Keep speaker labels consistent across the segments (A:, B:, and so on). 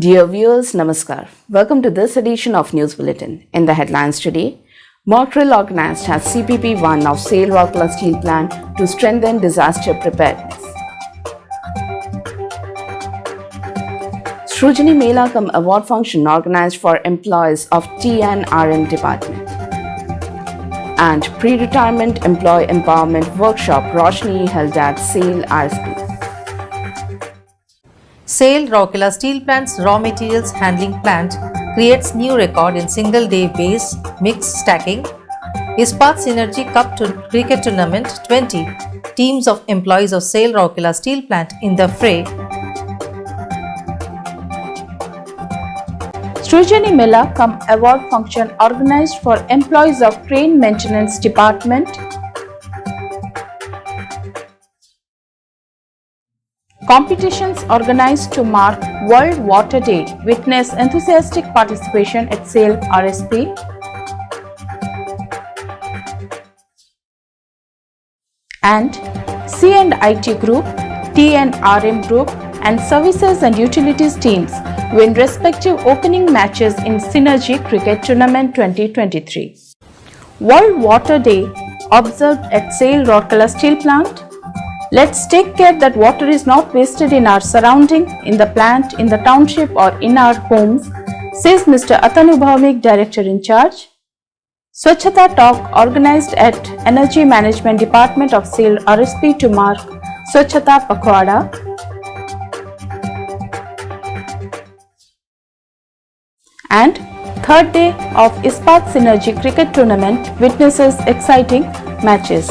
A: Dear viewers, Namaskar. Welcome to this edition of News Bulletin. In the headlines today, mock drill organized at CPP-1 of SAIL Rourkela Steel Plant to strengthen disaster preparedness. Srujani Mela cum award function organized for employees of T&RM department. And pre-retirement employee empowerment workshop Roshni held at SAIL RSP.
B: SAIL Rourkela Steel Plant's raw materials handling plant creates new record in single-day base mix stacking. Ispat Synergy Cup Cricket Tournament 20 teams of employees of SAIL Rourkela Steel Plant in the fray.
C: Srujani Mela cum award function organized for employees of Crane Maintenance Department. Competitions organized to mark World Water Day witness enthusiastic participation at SAIL RSP. And C&IT Group, T&RM Group and Services and Utilities teams win respective opening matches in Synergy Cricket Tournament 2023. World Water Day observed at SAIL Rourkela Steel Plant. Let's take care that water is not wasted in our surrounding, in the plant, in the township or in our homes, says Mr. Atanu Bhaumik, Director in Charge. Swachhata Talk organized at Energy Management Department of SAIL RSP to mark Swachhata Pakhwada. And third day of Ispat Synergy Cricket Tournament witnesses exciting matches.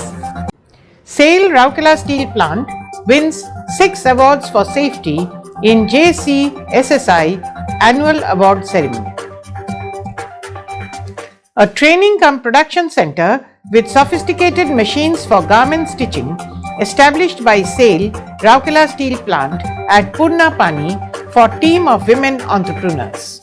D: SAIL Rourkela Steel Plant wins 6 awards for safety in JCSSI Annual Award Ceremony. A training cum production center with sophisticated machines for garment stitching established by SAIL Rourkela Steel Plant at Purnapani for team of women entrepreneurs.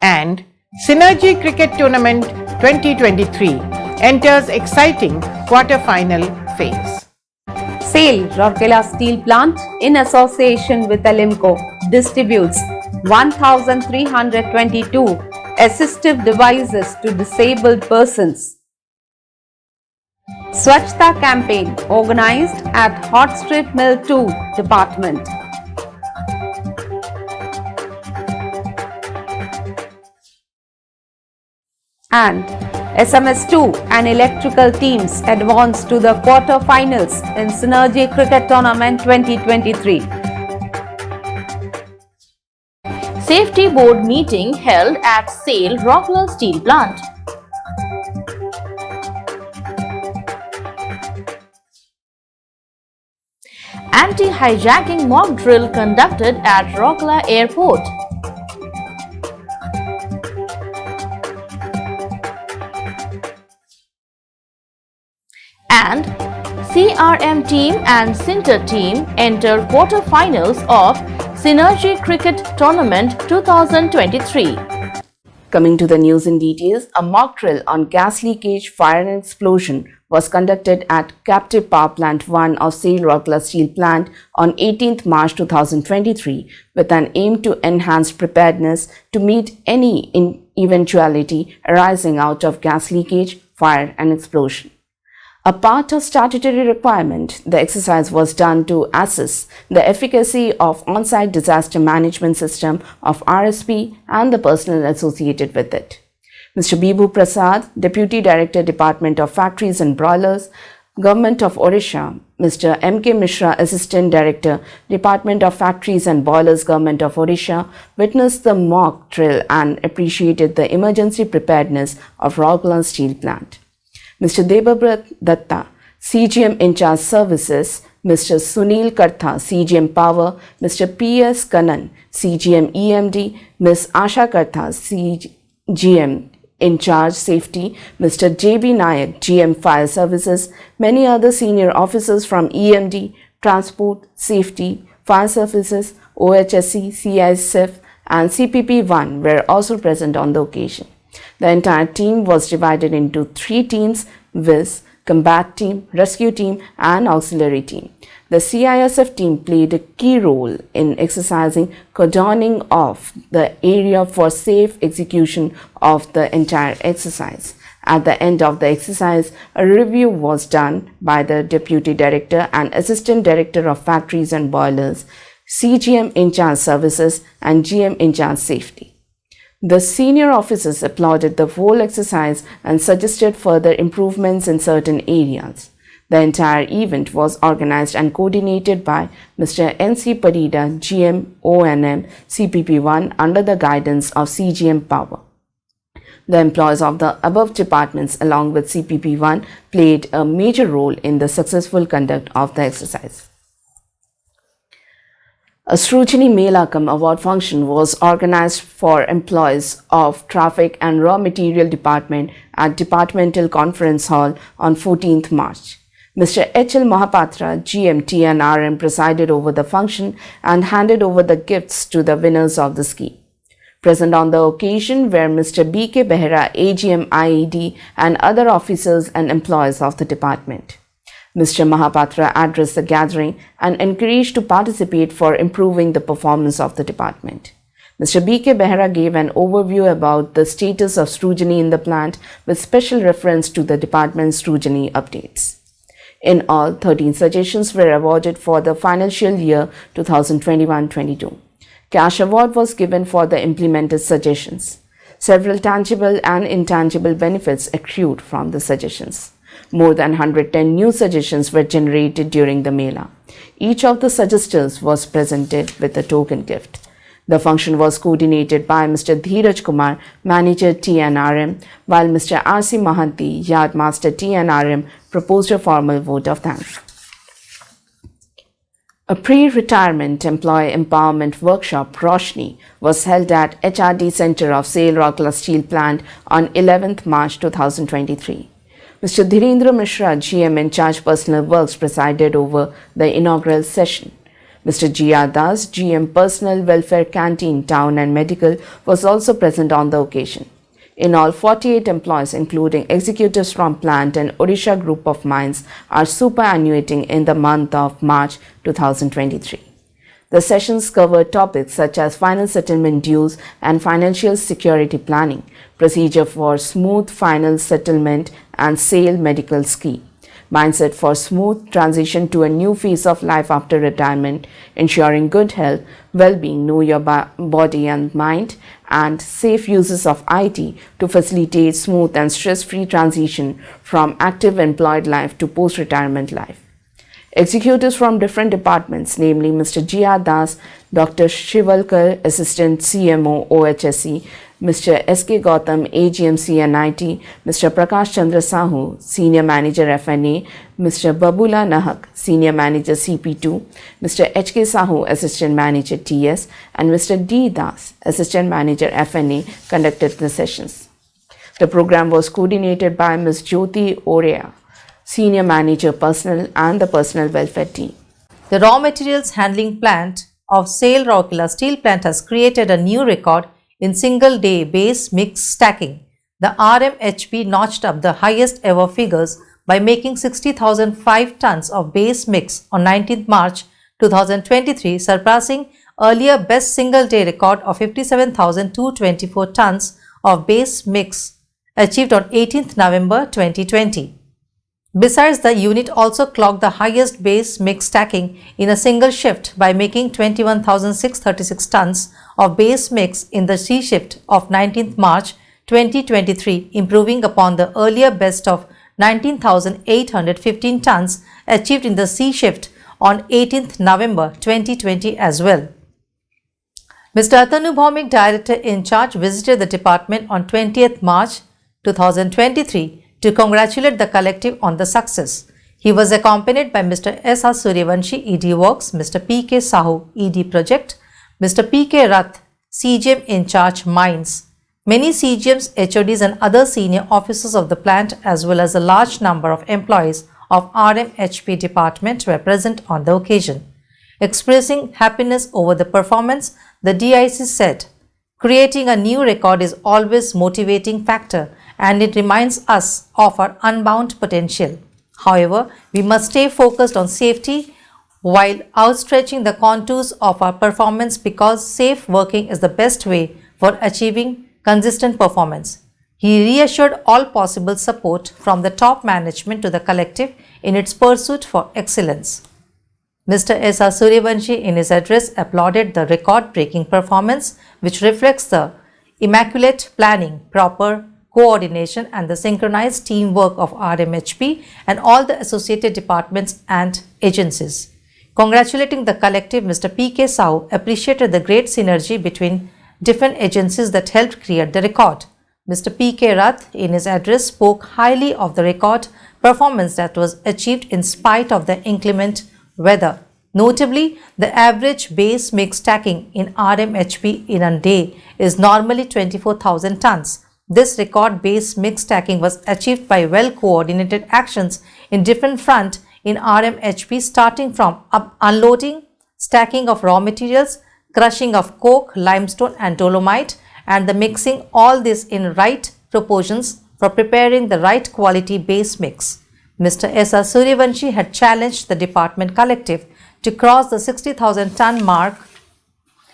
D: And Synergy Cricket Tournament 2023 enters exciting quarter-final phase.
E: SAIL Rourkela Steel Plant in association with Alimco distributes 1,322 assistive devices to disabled persons. Swachhta campaign organized at Hot Strip Mill 2 department. And SMS2 and electrical teams advanced to the quarter-finals in Synergy Cricket Tournament 2023.
F: Safety Board meeting held at SAIL Rourkela Steel Plant. Anti-hijacking mock drill conducted at Rourkela Airport. And CRM team and Sinter team enter quarter-finals of Synergy Cricket Tournament 2023.
A: Coming to the news in details, a mock drill on gas leakage, fire and explosion was conducted at Captive Power Plant 1 of SAIL Rourkela Steel Plant on 18th March 2023 with an aim to enhance preparedness to meet any eventuality arising out of gas leakage, fire and explosion. A part of statutory requirement, the exercise was done to assess the efficacy of on-site disaster management system of RSP and the personnel associated with it. Mr. Bibhu Prasad, Deputy Director, Department of Factories and Boilers, Government of Odisha, Mr. M.K. Mishra, Assistant Director, Department of Factories and Boilers, Government of Odisha, witnessed the mock drill and appreciated the emergency preparedness of Rourkela Steel Plant. Mr. Debabrat Datta, CGM in charge services, Mr. Sunil Kartha, CGM Power, Mr. P.S. Kanan, CGM EMD, Ms. Asha Kartha, CGM in charge safety, Mr. J.B. Nayak, GM Fire Services, many other senior officers from EMD, Transport, Safety, Fire Services, OHSC, CISF and CPP-1 were also present on the occasion. The entire team was divided into 3 teams, viz. combat team, rescue team, and auxiliary team. The CISF team played a key role in exercising cordoning off the area for safe execution of the entire exercise. At the end of the exercise, a review was done by the Deputy Director and Assistant Director of Factories and Boilers, CGM in charge Services, and GM in charge Safety. The senior officers applauded the whole exercise and suggested further improvements in certain areas. The entire event was organized and coordinated by Mr. N.C. Parida, GM O&M CPP1 under the guidance of CGM Power. The employees of the above departments along with CPP1 played a major role in the successful conduct of the exercise. A Srujini Mela Cum award function was organized for employees of Traffic and Raw Material Department at Departmental Conference Hall on 14th March. Mr. H.L. Mahapatra, GM TNRM, presided over the function and handed over the gifts to the winners of the scheme. Present on the occasion were Mr. B.K. Behera, AGM IED, and other officers and employees of the department. Mr. Mahapatra addressed the gathering and encouraged to participate for improving the performance of the department. Mr. B.K. Behera gave an overview about the status of Srujini in the plant with special reference to the department's Srujini updates. In all, 13 suggestions were awarded for the financial year 2021-22. Cash award was given for the implemented suggestions. Several tangible and intangible benefits accrued from the suggestions. More than 110 new suggestions were generated during the Mela. Each of the suggestors was presented with a token gift. The function was coordinated by Mr. Dheeraj Kumar, Manager TNRM, while Mr. R.C. Mahanti, Yard Master TNRM, proposed a formal vote of thanks. A pre-retirement employee empowerment workshop, Roshni, was held at HRD Center of SAIL Rourkela Steel Plant on 11th March 2023. Mr. Dhirendra Mishra, GM in charge Personal Works, presided over the inaugural session. Mr. G.R. Das, GM Personal Welfare Canteen, Town and Medical, was also present on the occasion. In all, 48 employees, including executives from plant and Odisha Group of Mines, are superannuating in the month of March 2023. The sessions covered topics such as final settlement dues and financial security planning, procedure for smooth final settlement and SAIL medical scheme, mindset for smooth transition to a new phase of life after retirement, ensuring good health, well-being, know your body and mind, and safe uses of IT to facilitate smooth and stress-free transition from active employed life to post-retirement life. Executives from different departments, namely Mr. G.R. Das, Dr. Shivalkar, Assistant CMO OHSC, Mr. S.K. Gautam, AGM CNIT, Mr. Prakash Chandra Sahu, Senior Manager FNA, Mr. Babula Nahak, Senior Manager CP2, Mr. H.K. Sahu, Assistant Manager TS, and Mr. D. Das, Assistant Manager FNA, conducted the sessions. The program was coordinated by Ms. Jyoti Orea, Senior Manager Personnel, and the Personal Welfare team.
B: The raw materials handling plant of SAIL Rourkela Steel Plant has created a new record in single-day base mix stacking. The RMHP notched up the highest ever figures by making 60,005 tons of base mix on 19th March 2023, surpassing earlier best single-day record of 57,224 tons of base mix achieved on 18th November 2020. Besides, the unit also clocked the highest base mix stacking in a single shift by making 21,636 tons of base mix in the C shift of 19th March 2023, improving upon the earlier best of 19,815 tons achieved in the C shift on 18th November 2020 as well. Mr. Atanu Bhaumik, Director in charge, visited the department on 20th March 2023 to congratulate the collective on the success. He was accompanied by Mr. S. R. Suryavanshi, ED Works, Mr. P. K. Sahu, ED Project, Mr. P. K. Rath, CGM in charge Mines. Many CGMs, HODs and other senior officers of the plant as well as a large number of employees of RMHP department were present on the occasion. Expressing happiness over the performance, the DIC said, "Creating a new record is always a motivating factor and it reminds us of our unbound potential. However, we must stay focused on safety while outstretching the contours of our performance, because safe working is the best way for achieving consistent performance. He reassured all possible support from the top management to the collective in its pursuit for excellence. Mr. S.R. Suryavanshi in his address applauded the record-breaking performance, which reflects the immaculate planning, proper coordination and the synchronized teamwork of RMHP and all the associated departments and agencies. Congratulating the collective, Mr. P.K. Sau appreciated the great synergy between different agencies that helped create the record. Mr. P.K. Rath in his address spoke highly of the record performance that was achieved in spite of the inclement weather. Notably, the average base mix stacking in RMHP in a day is normally 24,000 tons. This record base mix stacking was achieved by well-coordinated actions in different fronts in RMHP, starting from unloading, stacking of raw materials, crushing of coke, limestone and dolomite, and the mixing all this in right proportions for preparing the right quality base mix. Mr. S.R. Suryavanshi had challenged the department collective to cross the 60,000 ton mark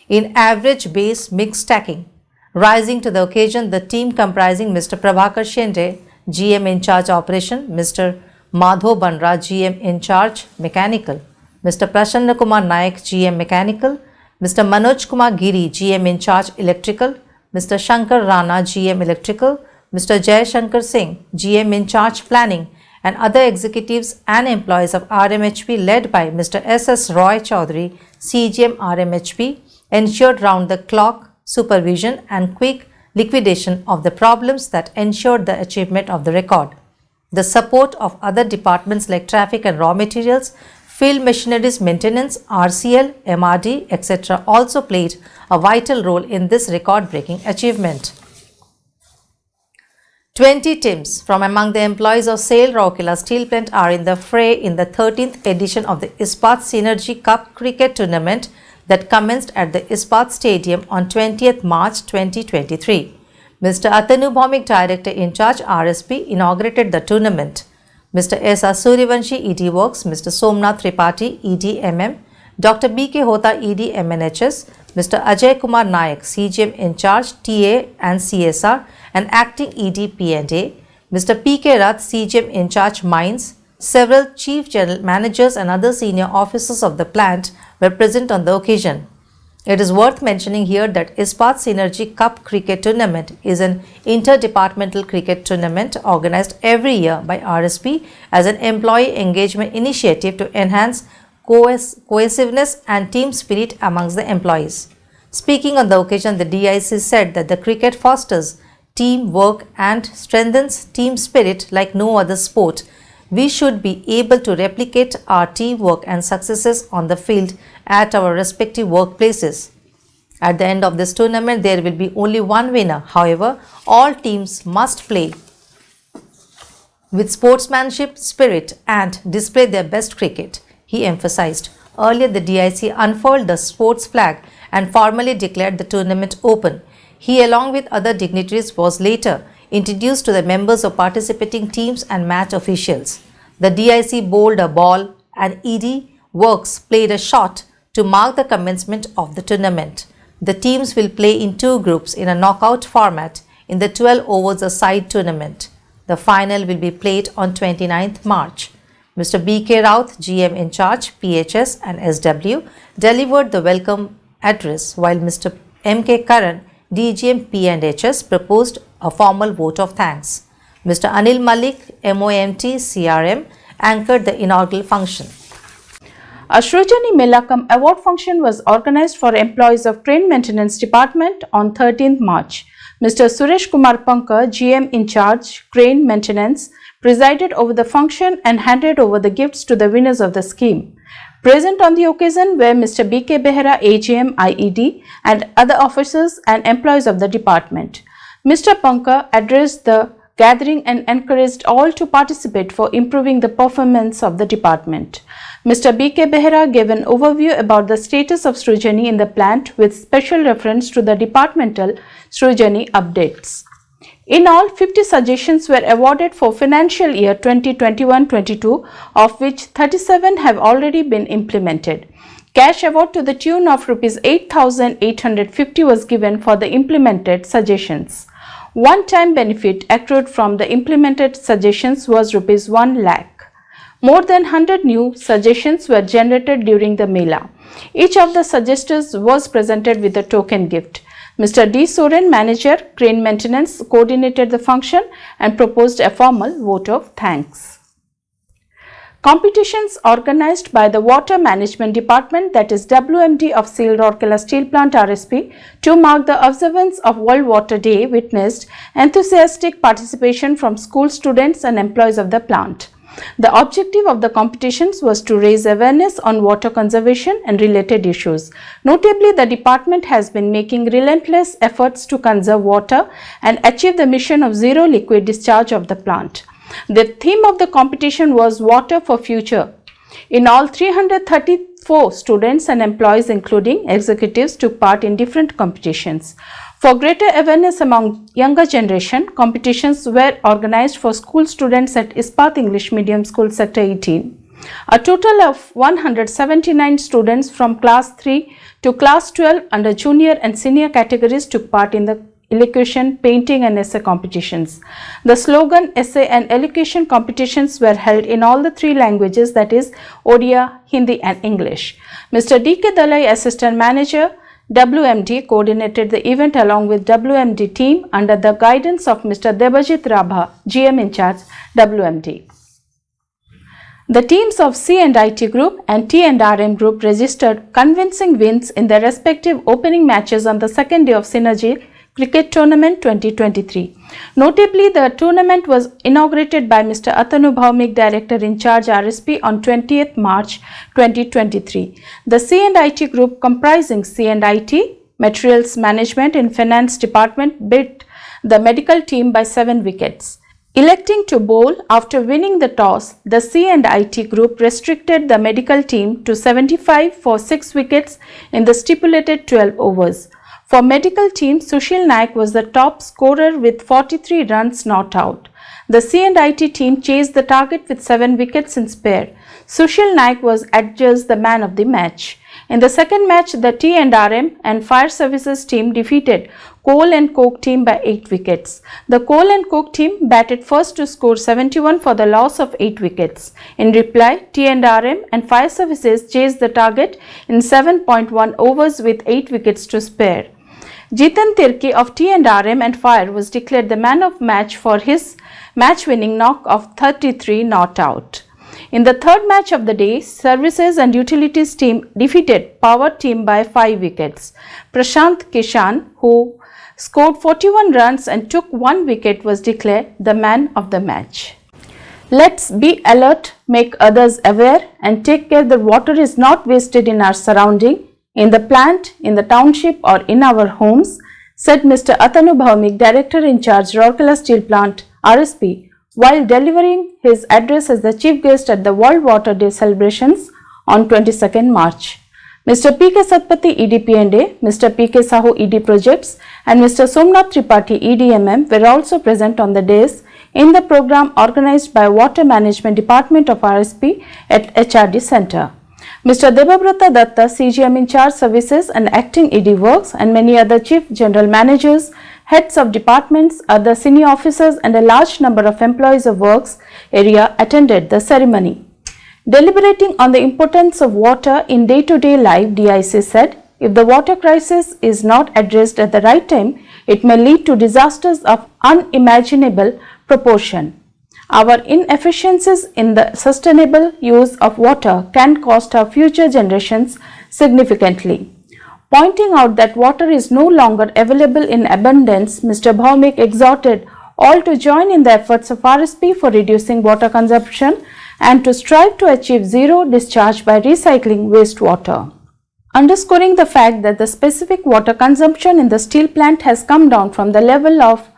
B: in average base mix stacking. Rising to the occasion, the team comprising Mr. Prabhakar Shende, GM in charge operation, Mr. Madho Bandra, GM in charge mechanical, Mr. Prasanna Kumar Nayak, GM mechanical, Mr. Manoj Kumar Giri, GM in charge electrical, Mr. Shankar Rana, GM electrical, Mr. Jay Shankar Singh, GM in charge planning, and other executives and employees of RMHP led by Mr. S.S. Roy Chaudhary, CGM RMHP, ensured round-the-clock supervision and quick liquidation of the problems that ensured the achievement of the record. The support of other departments like traffic and raw materials, field machineries maintenance, RCL, MRD, etc. also played a vital role in this record-breaking achievement. 20 teams from among the employees of SAIL Rourkela Steel Plant are in the fray in the 13th edition of the Ispat Synergy Cup Cricket Tournament that commenced at the Ispat Stadium on 20th March 2023. Mr. Atanu Bhaumik, Director in charge RSP, inaugurated the tournament. Mr. S.R. Suryavanshi, ED Works, Mr. Somnath Tripathi, ED MM, Dr. B.K. Hota, ED MNHS, Mr. Ajay Kumar Nayak, CGM in charge TA and CSR and acting ED P&A, Mr. P.K. Rath, CGM in charge Mines, several chief general managers and other senior officers of the plant were present on the occasion. It is worth mentioning here that Ispat Synergy Cup Cricket Tournament is an interdepartmental cricket tournament organized every year by RSP as an employee engagement initiative to enhance cohesiveness and team spirit amongst the employees. Speaking on the occasion, the DIC said that the cricket fosters teamwork and strengthens team spirit like no other sport. We should be able to replicate our teamwork and successes on the field at our respective workplaces. At the end of this tournament, there will be only one winner. However, all teams must play with sportsmanship spirit and display their best cricket, he emphasized. Earlier, the DIC unfurled the sports flag and formally declared the tournament open. He, along with other dignitaries, was later introduced to the members of participating teams and match officials. The DIC bowled a ball and ED Works played a shot to mark the commencement of the tournament. The teams will play in two groups in a knockout format in the 12 overs a side tournament. The final will be played on 29th March. Mr. B.K. Raut, GM in charge, PHS and SW, delivered the welcome address, while Mr. M.K. Karan, DGM P&HS, proposed a formal vote of thanks. Mr. Anil Malik, MOMT, CRM, anchored the inaugural function.
C: A Shrujani Melakam award function was organized for employees of Train Maintenance Department on 13th March. Mr. Suresh Kumar Pankar, GM in charge, Crane Maintenance, presided over the function and handed over the gifts to the winners of the scheme. Present on the occasion were Mr. B.K. Behera, AGM, IED, and other officers and employees of the department. Mr. Pankar addressed the gathering and encouraged all to participate for improving the performance of the department. Mr. B.K. Behera gave an overview about the status of Shrujani in the plant with special reference to the departmental Shrujani updates. In all, 50 suggestions were awarded for financial year 2021-22, of which 37 have already been implemented. Cash award to the tune of Rs 8,850 was given for the implemented suggestions. One-time benefit accrued from the implemented suggestions was Rs 1 lakh. More than 100 new suggestions were generated during the Mela. Each of the suggestors was presented with a token gift. Mr. D. Soren, Manager, Crane Maintenance, coordinated the function and proposed a formal vote of thanks. Competitions organized by the Water Management Department, that is WMD of SAIL Rourkela Steel Plant RSP, to mark the observance of World Water Day witnessed enthusiastic participation from school students and employees of the plant. The objective of the competitions was to raise awareness on water conservation and related issues. Notably, the department has been making relentless efforts to conserve water and achieve the mission of zero liquid discharge of the plant. The theme of the competition was Water for Future. In all, 334 students and employees including executives took part in different competitions. For greater awareness among younger generation, competitions were organized for school students at Ispat English Medium School Sector 18. A total of 179 students from class 3 to class 12 under junior and senior categories took part in the elocution, painting and essay competitions. The slogan, essay and elocution competitions were held in all the three languages, that is Odia, Hindi and English. Mr. D.K. Dalai, Assistant Manager, WMD, coordinated the event along with WMD team under the guidance of Mr. Debajit Rabha, GM in charge, WMD. The teams of C&IT Group and T&RM Group registered convincing wins in their respective opening matches on the second day of Synergy Cricket Tournament 2023. Notably, the tournament was inaugurated by Mr. Atanu Bhaumik, Director in charge RSP, on 20th March 2023. The C&IT Group, comprising C&IT, Materials Management and Finance Department, beat the medical team by 7 wickets. Electing to bowl after winning the toss, the C&IT Group restricted the medical team to 75 for 6 wickets in the stipulated 12 overs. For medical team, Sushil Naik was the top scorer with 43 runs not out. The C&IT team chased the target with 7 wickets in spare. Sushil Naik was adjudged the man of the match. In the second match, the T&RM and Fire Services team defeated Coal and Coke team by 8 wickets. The Coal and Coke team batted first to score 71 for the loss of 8 wickets. In reply, T&RM and Fire Services chased the target in 7.1 overs with 8 wickets to spare. Jitan Tirki of T&RM and Fire was declared the man of match for his match-winning knock of 33 not out. In the third match of the day, Services and Utilities team defeated Power team by 5 wickets. Prashant Kishan, who scored 41 runs and took 1 wicket, was declared the man of the match. Let's be alert, make others aware and take care that water is not wasted in our surrounding, in the plant, in the township or in our homes, said Mr. Atanu Bhaumik, Director in charge, Rourkela Steel Plant, RSP, while delivering his address as the chief guest at the World Water Day celebrations on 22nd March. Mr. P.K. Satpathy, ED&A, Mr. P.K. Sahu, ED Projects and Mr. Somnath Tripathi, EDMM were also present on the days in the program organized by Water Management Department of RSP at HRD Center. Mr. Debabrata Datta, CGM in charge Services and Acting ED Works and many other Chief General Managers, heads of departments, other senior officers and a large number of employees of works area attended the ceremony. Deliberating on the importance of water in day-to-day life, DIC said, if the water crisis is not addressed at the right time, it may lead to disasters of unimaginable proportion. Our inefficiencies in the sustainable use of water can cost our future generations significantly. Pointing out that water is no longer available in abundance, Mr. Bhaumik exhorted all to join in the efforts of RSP for reducing water consumption and to strive to achieve zero discharge by recycling wastewater. Underscoring the fact that the specific water consumption in the steel plant has come down from the level of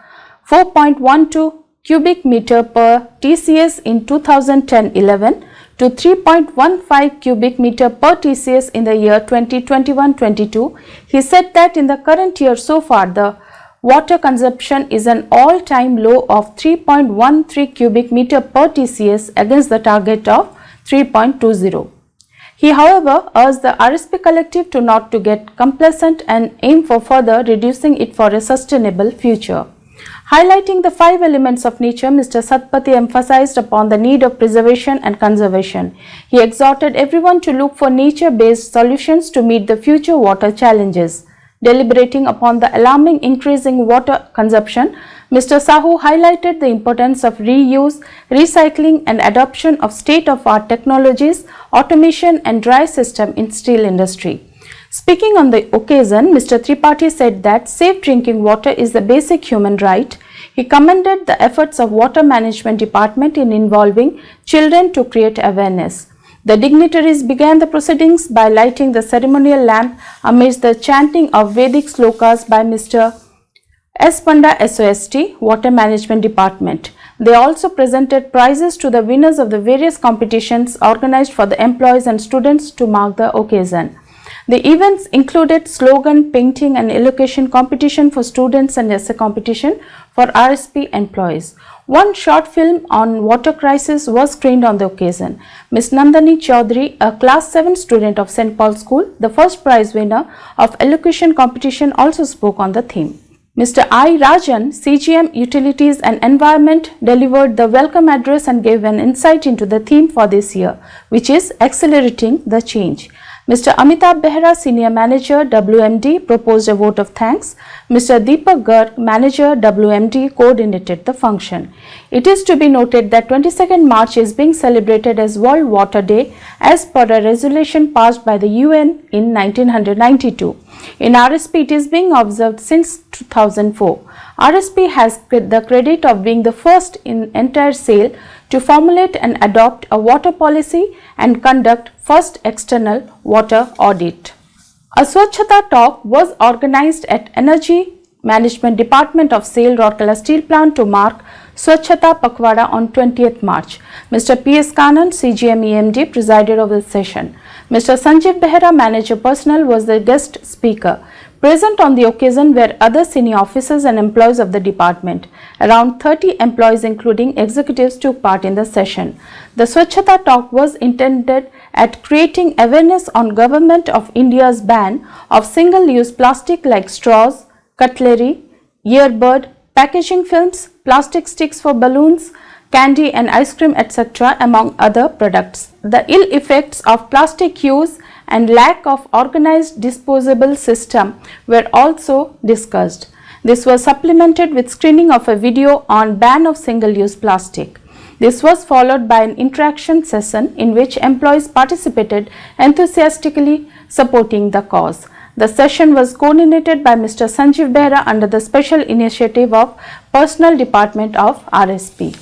C: 4.12 cubic meter per TCS in 2010-11 to 3.15 cubic meter per TCS in the year 2021-22, he said that in the current year so far the Water consumption is an all-time low of 3.13 cubic meter per TCS against the target of 3.20. He, however, urged the RSP collective to not to get complacent and aim for further reducing it for a sustainable future. Highlighting the 5 elements of nature, Mr. Satpathy emphasized upon the need of preservation and conservation. He exhorted everyone to look for nature-based solutions to meet the future water challenges. Deliberating upon the alarming increase in water consumption, Mr. Sahu highlighted the importance of reuse, recycling and adoption of state-of-art technologies, automation and dry system in steel industry. Speaking on the occasion, Mr. Tripathi said that safe drinking water is the basic human right. He commended the efforts of Water Management Department in involving children to create awareness. The dignitaries began the proceedings by lighting the ceremonial lamp amidst the chanting of Vedic slokas by Mr. S. Panda SOST, Water Management Department. They also presented prizes to the winners of the various competitions organized for the employees and students to mark the occasion. The events included slogan, painting and elocution competition for students and essay competition for RSP employees. One short film on water crisis was screened on the occasion. Ms. Nandani Chaudhary, a class 7 student of St. Paul School, the first prize winner of elocution competition, also spoke on the theme. Mr. I. Rajan, CGM Utilities and Environment, delivered the welcome address and gave an insight into the theme for this year, which is accelerating the change. Mr. Amitabh Behra, Senior Manager, WMD, proposed a vote of thanks. Mr. Deepak Garg, Manager, WMD, coordinated the function. It is to be noted that 22nd March is being celebrated as World Water Day as per a resolution passed by the UN in 1992. In RSP, it is being observed since 2004. RSP has the credit of being the first in entire SAIL to formulate and adopt a water policy and conduct first external water audit. A Swachhata talk was organized at Energy Management Department of SAIL Rourkela Steel Plant to mark Swachhata Pakwada on 20th March. Mr. P.S. Kanand, CGM EMD, presided over the session. Mr. Sanjeev Behera, Manager Personnel, was the guest speaker. Present on the occasion were other senior officers and employees of the department. Around 30 employees including executives took part in the session. The Swachhata talk was intended at creating awareness on Government of India's ban of single-use plastic like straws, cutlery, earbud, packaging films, plastic sticks for balloons, candy and ice cream, etc. among other products. The ill effects of plastic use and lack of organized disposable system were also discussed. This was supplemented with screening of a video on ban of single-use plastic. This was followed by an interaction session in which employees participated enthusiastically supporting the cause. The session was coordinated by Mr. Sanjeev Behra under the special initiative of Personnel Department of RSP.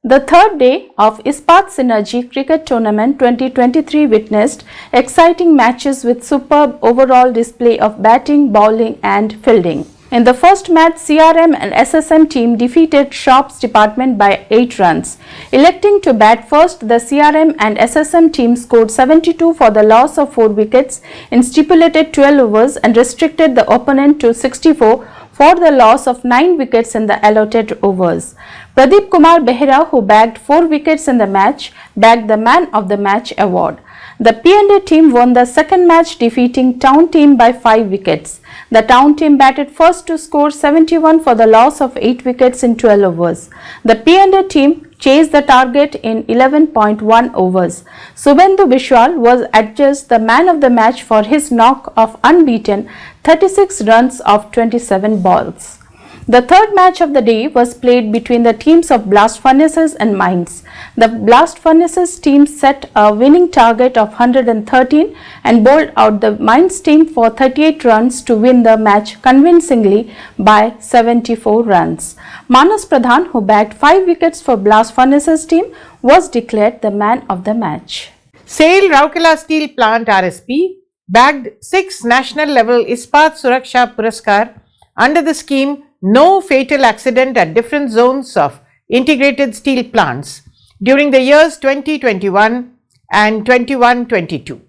C: The third day of Ispat Synergy Cricket Tournament 2023 witnessed exciting matches with superb overall display of batting, bowling and fielding. In the first match, CRM and SSM team defeated Sharps Department by 8 runs. Electing to bat first, the CRM and SSM team scored 72 for the loss of 4 wickets in stipulated 12 overs and restricted the opponent to 64 for the loss of 9 wickets in the allotted overs. Pradeep Kumar Behera, who bagged 4 wickets in the match, bagged the Man of the Match award. The P&A team won the second match, defeating Town team by 5 wickets. The Town team batted first to score 71 for the loss of 8 wickets in 12 overs. The P&A team chased the target in 11.1 overs. Subhendu Bishwal was adjudged the Man of the Match for his knock of unbeaten 36 runs of 27 balls. The third match of the day was played between the teams of Blast Furnaces and Mines. The Blast Furnaces team set a winning target of 113 and bowled out the Mines team for 38 runs to win the match convincingly by 74 runs. Manas Pradhan, who bagged 5 wickets for Blast Furnaces team, was declared the Man of the Match.
D: SAIL Rourkela Steel Plant RSP bagged 6 national level Ispat Suraksha Puraskar under the scheme No Fatal Accident at Different Zones of Integrated Steel Plants during the years 2021 and 21-22.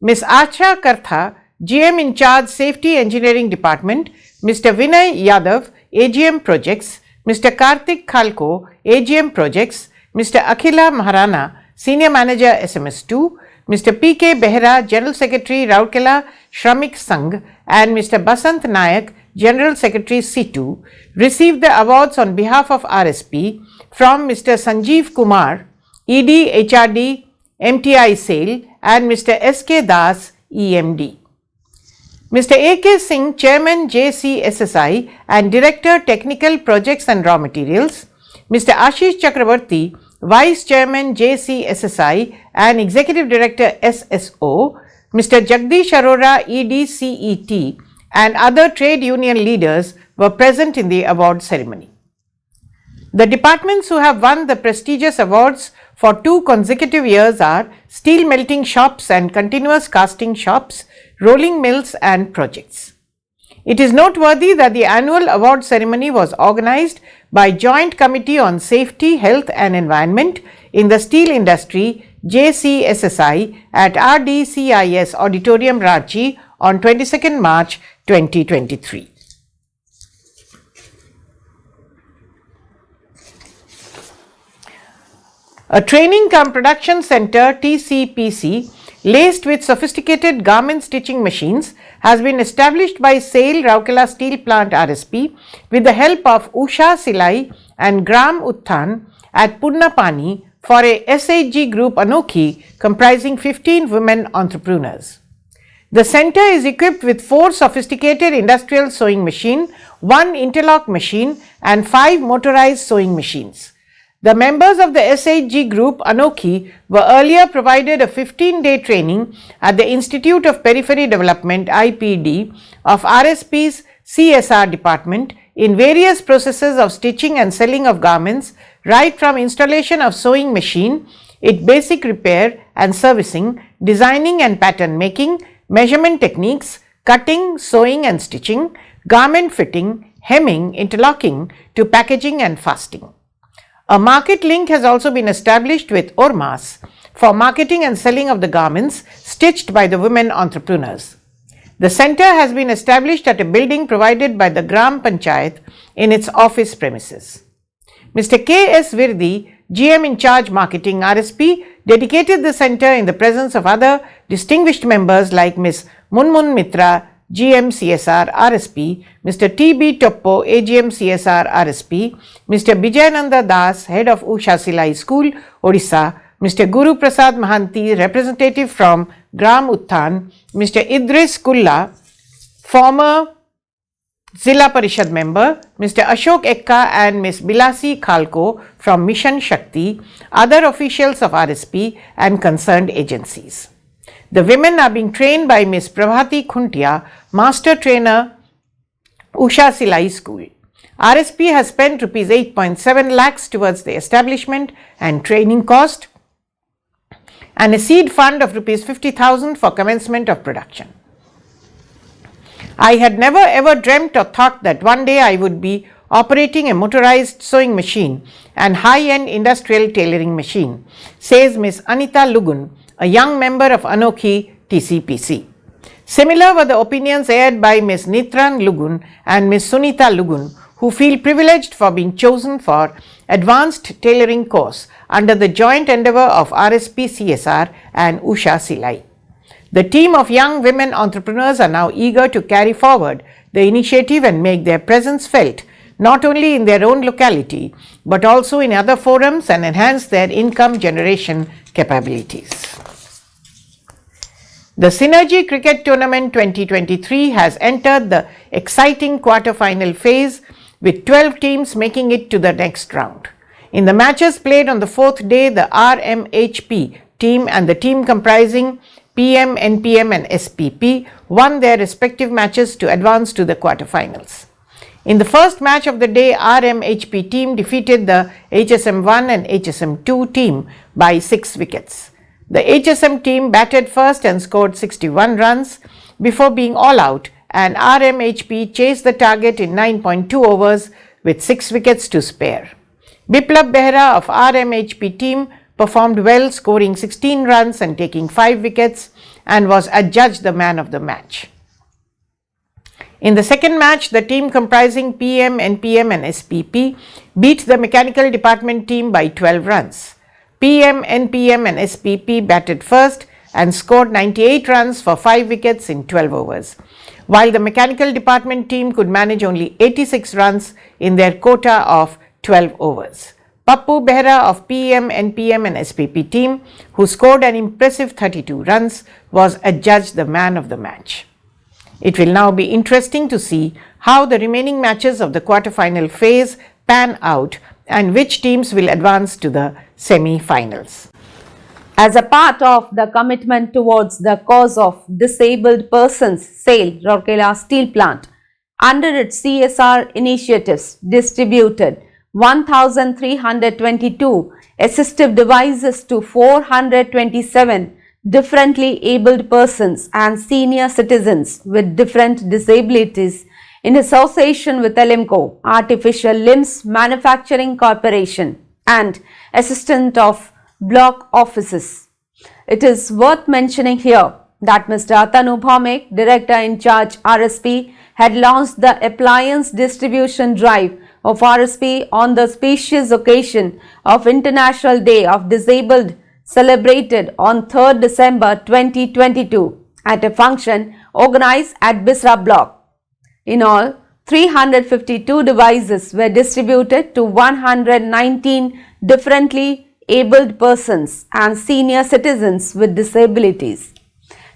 D: Ms. Acha Kartha, GM in charge Safety Engineering Department, Mr. Vinay Yadav, AGM Projects, Mr. Karthik Khalko, AGM Projects, Mr. Akhila Maharana, Senior Manager SMS2, Mr. P.K. Behera, General Secretary Rourkela Shramik Sangh, and Mr. Basant Nayak, General Secretary C2, received the awards on behalf of RSP from Mr. Sanjeev Kumar, ED HRD MTI SAIL, and Mr. S.K. Das, EMD. Mr. A.K. Singh, Chairman JCSSI and Director Technical Projects and Raw Materials, Mr. Ashish Chakravarti, Vice Chairman JCSSI and Executive Director SSO, Mr. Jagdish Arora, ED CET, and other trade union leaders were present in the award ceremony. The departments who have won the prestigious awards for 2 consecutive years are steel melting shops and continuous casting shops, rolling mills and projects. It is noteworthy that the annual award ceremony was organized by Joint Committee on Safety, Health and Environment in the Steel Industry JCSSI at RDCIS Auditorium Ranchi on 22nd March 2023. A training cum production center TCPC laced with sophisticated garment stitching machines has been established by SAIL Rourkela Steel Plant RSP with the help of Usha Silai and Gram Utthan at Purnapani for a SHG group Anokhi comprising 15 women entrepreneurs. The center is equipped with 4 sophisticated industrial sewing machine, 1 interlock machine and 5 motorized sewing machines. The members of the SHG group Anokhi were earlier provided a 15-day training at the Institute of Periphery Development IPD of RSP's CSR department in various processes of stitching and selling of garments, right from installation of sewing machine, its basic repair and servicing, designing and pattern making, measurement techniques, cutting, sewing and stitching, garment fitting, hemming, interlocking to packaging and fasting. A market link has also been established with Ormas for marketing and selling of the garments stitched by the women entrepreneurs. The center has been established at a building provided by the Gram Panchayat in its office premises. Mr. K.S. Virdi, GM in charge marketing RSP, dedicated the center in the presence of other distinguished members like Ms. Munmun Mitra, GM CSR RSP, Mr. T.B. Toppo, AGM CSR RSP, Mr. Bijayananda Das, Head of Usha Silai School, Odisha, Mr. Guru Prasad Mahanti, representative from Gram Utthan, Mr. Idris Kulla, former Zilla Parishad member, Mr. Ashok Ekka and Ms. Bilasi Khalko from Mission Shakti, other officials of RSP and concerned agencies. The women are being trained by Ms. Prabhati Khuntia, Master Trainer, Usha Silai School. RSP has spent Rs 8.7 lakhs towards the establishment and training cost and a seed fund of Rs 50,000 for commencement of production. I had never ever dreamt or thought that one day I would be operating a motorized sewing machine and high-end industrial tailoring machine, says Ms. Anita Lugun, a young member of Anokhi TCPC. Similar were the opinions aired by Ms. Nitran Lugun and Ms. Sunita Lugun, who feel privileged for being chosen for advanced tailoring course under the joint endeavor of RSP CSR and Usha Silai. The team of young women entrepreneurs are now eager to carry forward the initiative and make their presence felt not only in their own locality but also in other forums and enhance their income generation capabilities. The Synergy Cricket Tournament 2023 has entered the exciting quarter-final phase with 12 teams making it to the next round. In the matches played on the 4th day, the RMHP team and the team comprising PM, NPM and SPP won their respective matches to advance to the quarterfinals. In the first match of the day, RMHP team defeated the HSM1 and HSM2 team by 6 wickets. The HSM team batted first and scored 61 runs before being all out, and RMHP chased the target in 9.2 overs with 6 wickets to spare. Biplab Behera of RMHP team performed well, scoring 16 runs and taking 5 wickets, and was adjudged the man of the match. In the second match, the team comprising PM, NPM and SPP beat the mechanical department team by 12 runs. PM, NPM and SPP batted first and scored 98 runs for 5 wickets in 12 overs, while the mechanical department team could manage only 86 runs in their quota of 12 overs. Pappu Behra of PM, NPM and SPP team, who scored an impressive 32 runs, was adjudged the man of the match. It will now be interesting to see how the remaining matches of the quarter-final phase pan out and which teams will advance to the semi-finals.
E: As a part of the commitment towards the cause of disabled persons, SAIL, Rourkela Steel Plant, under its CSR initiatives, distributed 1,322 assistive devices to 427 differently abled persons and senior citizens with different disabilities in association with Alimco, Artificial Limbs Manufacturing Corporation and Assistant of Block Offices. It is worth mentioning here that Mr. Atanu Bhaumik, Director in Charge RSP, had launched the appliance distribution drive of RSP on the auspicious occasion of International Day of Disabled celebrated on 3rd December 2022 at a function organized at Bisra Block. In all, 352 devices were distributed to 119 differently abled persons and senior citizens with disabilities.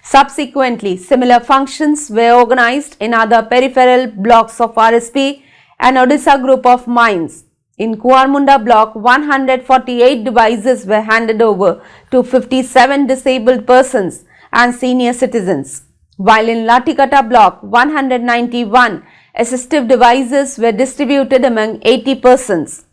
E: Subsequently, similar functions were organized in other peripheral blocks of RSP and Odisha group of mines. In Kuarmunda block, 148 devices were handed over to 57 disabled persons and senior citizens, while in Latikata block, 191 assistive devices were distributed among 80 persons.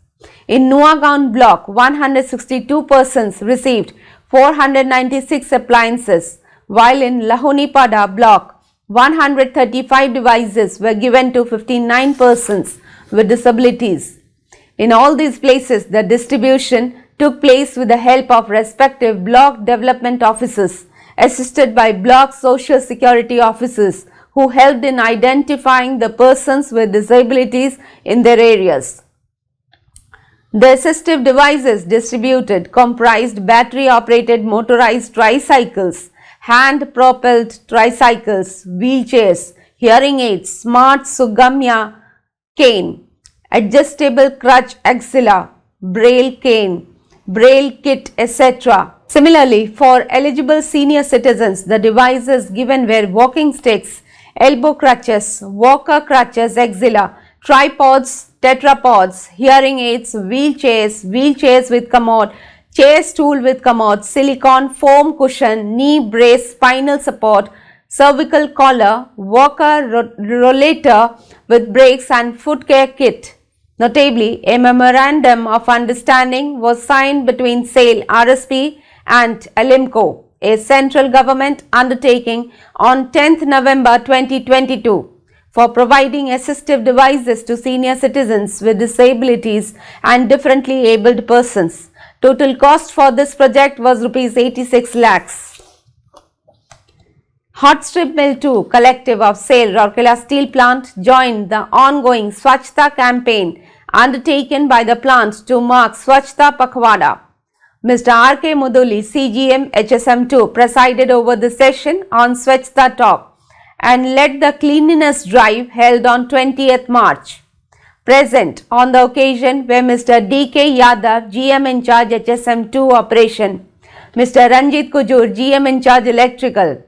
E: In Nuagaon block, 162 persons received 496 appliances, while in Lahonipada block, 135 devices were given to 59 persons with disabilities. In all these places, the distribution took place with the help of respective block development officers, assisted by block social security officers who helped in identifying the persons with disabilities in their areas. The assistive devices distributed comprised battery-operated motorized tricycles, hand-propelled tricycles, wheelchairs, hearing aids, smart Sugamya cane, adjustable crutch axilla, braille cane, braille kit, etc. Similarly, for eligible senior citizens, the devices given were walking sticks, elbow crutches, walker crutches, axilla, tripods, tetrapods, hearing aids, wheelchairs with commode, chair stool with commode, silicone foam cushion, knee brace, spinal support, cervical collar, walker rollator with brakes and foot care kit. Notably, a memorandum of understanding was signed between SAIL, RSP and Alimco, a central government undertaking, on 10th November 2022 for providing assistive devices to senior citizens with disabilities and differently abled persons. Total cost for this project was Rs 86 lakhs. Hot Strip Mill 2 collective of SAIL Rourkela Steel Plant joined the ongoing Swachhta campaign undertaken by the plant to mark Swachhta Pakhwada. Mr. R.K. Muduli, CGM HSM2, presided over the session on Swachhta Talk and led the cleanliness drive held on 20th March. Present on the occasion were Mr. D.K. Yadav, GM in charge HSM2 operation, Mr. Ranjit Kujur, GM in charge electrical,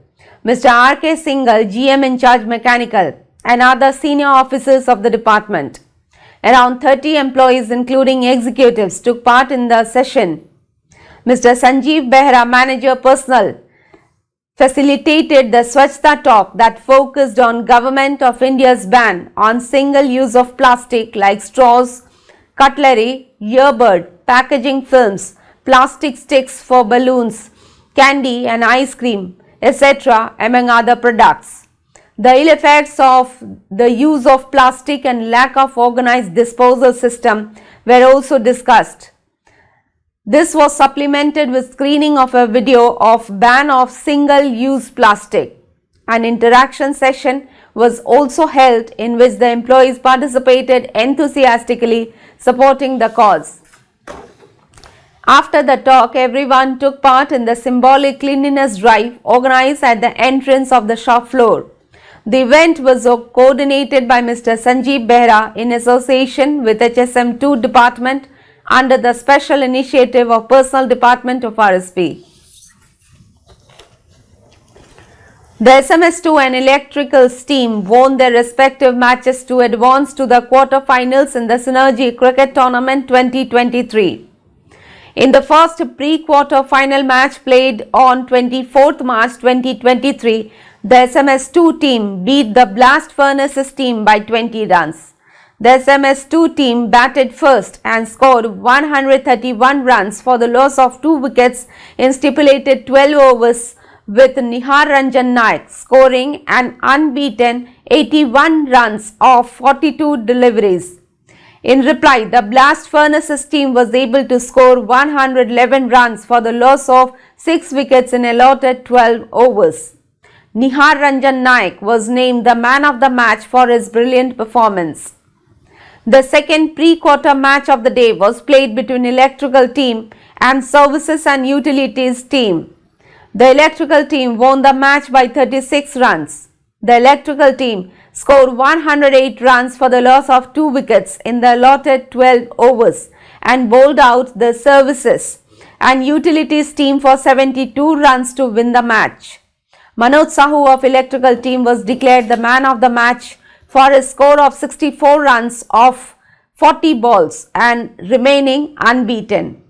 E: Mr. R.K. Singhal, GM in charge mechanical, and other senior officers of the department. Around 30 employees including executives took part in the session. Mr. Sanjeev Behra, manager personnel, facilitated the Swachhta Talk that focused on Government of India's ban on single use of plastic like straws, cutlery, earbud, packaging films, plastic sticks for balloons, candy and ice cream, etc. among other products. The ill effects of the use of plastic and lack of organized disposal system were also discussed. This was supplemented with screening of a video of ban of single-use plastic. An interaction session was also held in which the employees participated enthusiastically, supporting the cause. After the talk, everyone took part in the symbolic cleanliness drive organized at the entrance of the shop floor. The event was coordinated by Mr. Sanjeev Behra in association with HSM2 department under the special initiative of Personnel Department of RSP. The SMS2 and Electricals team won their respective matches to advance to the quarter-finals in the Synergy Cricket Tournament 2023. In the first pre-quarter final match played on 24th March 2023, the SMS2 team beat the Blast Furnaces team by 20 runs. The SMS2 team batted first and scored 131 runs for the loss of 2 wickets in stipulated 12 overs, with Nihar Ranjan Naik scoring an unbeaten 81 runs off 42 deliveries. In reply, the Blast Furnaces team was able to score 111 runs for the loss of 6 wickets in allotted 12 overs. Nihar Ranjan Naik was named the man of the match for his brilliant performance. The second pre-quarter match of the day was played between Electrical team and Services and Utilities team. The Electrical team won the match by 36 runs. The Electrical team scored 108 runs for the loss of 2 wickets in the allotted 12 overs and bowled out the Services and Utilities team for 72 runs to win the match. Manoj Sahu of Electrical team was declared the man of the match for his score of 64 runs off 40 balls and remaining unbeaten.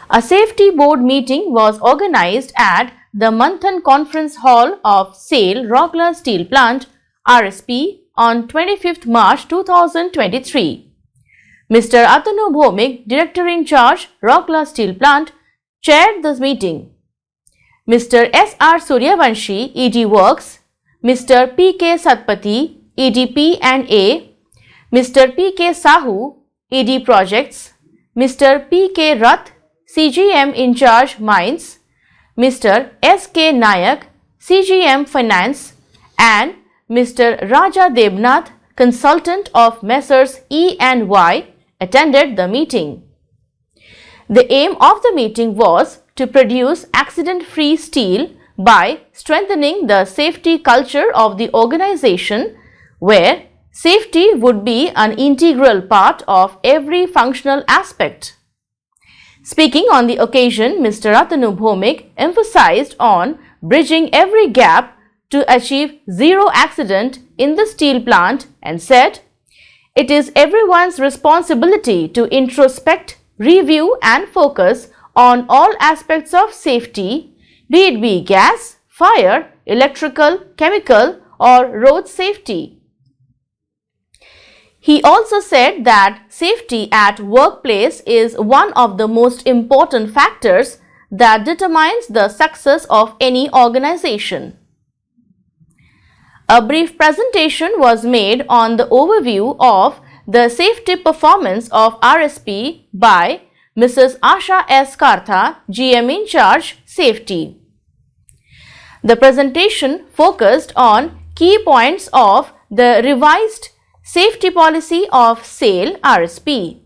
F: A safety board meeting was organized at the Manthan Conference Hall of SAIL Rourkela Steel Plant RSP on 25th March 2023. Mr. Atanu Bhomik, Director in Charge, Rourkela Steel Plant, chaired this meeting. Mr. S.R. Suryavanshi, ED Works, Mr. P.K. Satpathy, ED P&A, Mr. P.K. Sahu, ED Projects, Mr. P.K. Rath, CGM in Charge Mines, Mr. S.K. Nayak, CGM Finance, and Mr. Raja Debnath, Consultant of Messrs. E&Y, attended the meeting. The aim of the meeting was to produce accident-free steel by strengthening the safety culture of the organization, where safety would be an integral part of every functional aspect. Speaking on the occasion, Mr. Atanu Bhomik emphasized on bridging every gap to achieve zero accident in the steel plant and said, "It is everyone's responsibility to introspect, review and focus on all aspects of safety, be it be gas, fire, electrical, chemical or road safety." He also said that safety at workplace is one of the most important factors that determines the success of any organization. A brief presentation was made on the overview of the safety performance of RSP by Mrs. Asha S. Kartha, GM in Charge, Safety. The presentation focused on key points of the revised safety policy of SAIL RSP.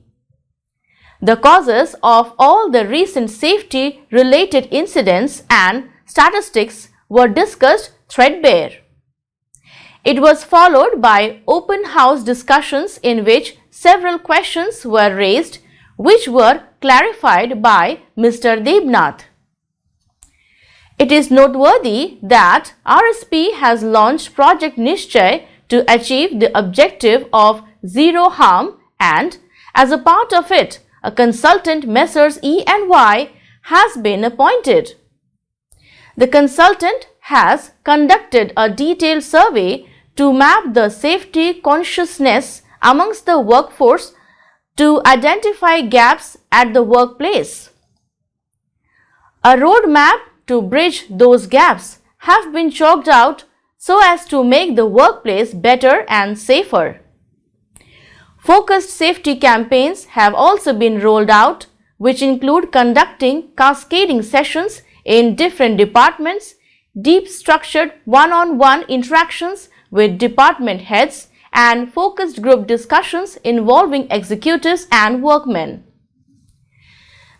F: The causes of all the recent safety related incidents and statistics were discussed threadbare. It was followed by open house discussions in which several questions were raised, which were clarified by Mr. Debnath. It is noteworthy that RSP has launched Project Nishchay to achieve the objective of zero harm, and as a part of it, a consultant Messrs. E&Y has been appointed. The consultant has conducted a detailed survey to map the safety consciousness amongst the workforce to identify gaps at the workplace. A roadmap to bridge those gaps have been chalked out so as to make the workplace better and safer. Focused safety campaigns have also been rolled out, which include conducting cascading sessions in different departments, deep structured one-on-one interactions with department heads and focused group discussions involving executives and workmen.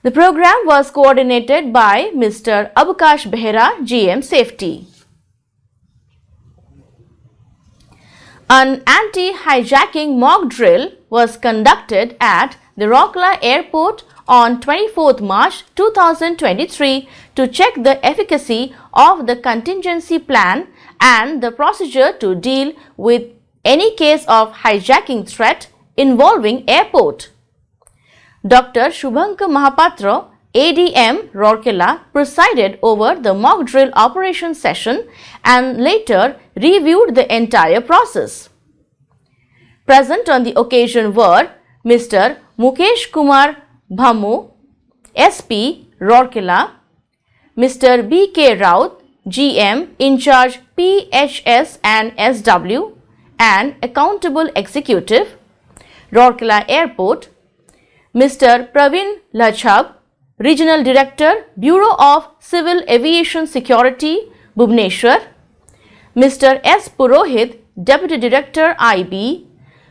F: The program was coordinated by Mr. Abakash Behera, GM Safety. An anti-hijacking mock drill was conducted at the Rourkela Airport on 24th March 2023 to check the efficacy of the contingency plan and the procedure to deal with any case of hijacking threat involving airport. Dr. Shubhankar Mahapatra, ADM Rourkela, presided over the mock drill operation session and later reviewed the entire process. Present on the occasion were Mr. Mukesh Kumar Bhamu, SP Rourkela, Mr. B.K. Raut, GM in charge PHS and SW and Accountable Executive, Rourkela Airport, Mr. Praveen Lachhab, Regional Director, Bureau of Civil Aviation Security, Bhubaneswar, Mr. S. Purohit, Deputy Director, IB,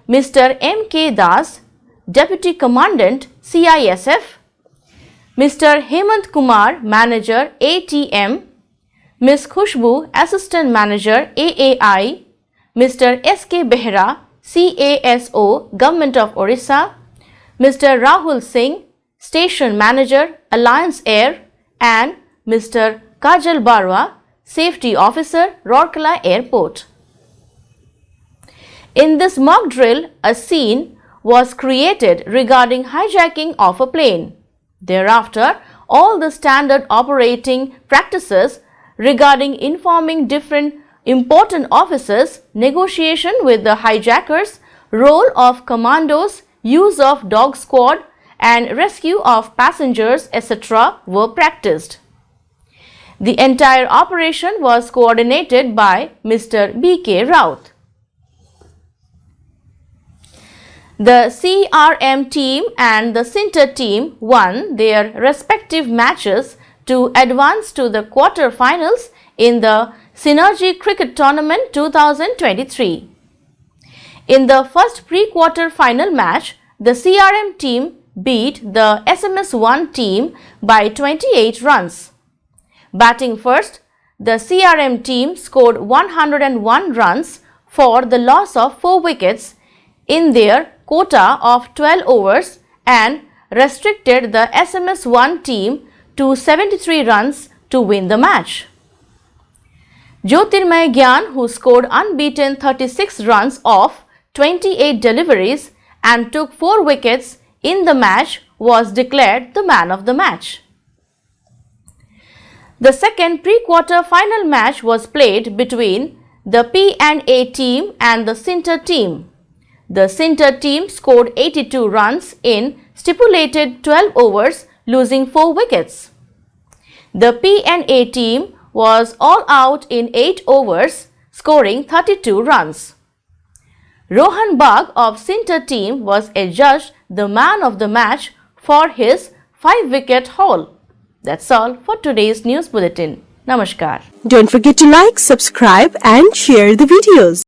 F: Mr. M. K. Das, Deputy Commandant, CISF, Mr. Hemant Kumar, Manager, ATM, Ms. Khushbu, Assistant Manager, AAI, Mr. S. K. Behera, CASO, Government of Orissa, Mr. Rahul Singh, Station Manager, Alliance Air, and Mr. Kajal Barwa, Safety Officer, Rourkela Airport. In this mock drill, a scene was created regarding hijacking of a plane. Thereafter, all the standard operating practices regarding informing different important officers, negotiation with the hijackers, role of commandos, use of dog squad and rescue of passengers, etc. were practiced. The entire operation was coordinated by Mr. B.K. Raut. The CRM team and the Center team won their respective matches to advance to the quarter-finals in the Synergy Cricket Tournament 2023. In the first pre-quarter final match, the CRM team beat the SMS1 team by 28 runs. Batting first, the CRM team scored 101 runs for the loss of 4 wickets in their quota of 12 overs and restricted the SMS1 team to 73 runs to win the match. Jyotirmay Gyan, who scored unbeaten 36 runs off 28 deliveries and took 4 wickets in the match, was declared the man of the match. The second pre-quarter final match was played between the P&A team and the Center team. The Center team scored 82 runs in stipulated 12 overs, losing 4 wickets. The P&A team was all out in 8 overs, scoring 32 runs. Rohan Bagh of Center team was adjudged the man of the match for his 5-wicket haul. That's all for today's news bulletin. Namaskar.
G: Don't forget to like, subscribe and share the videos.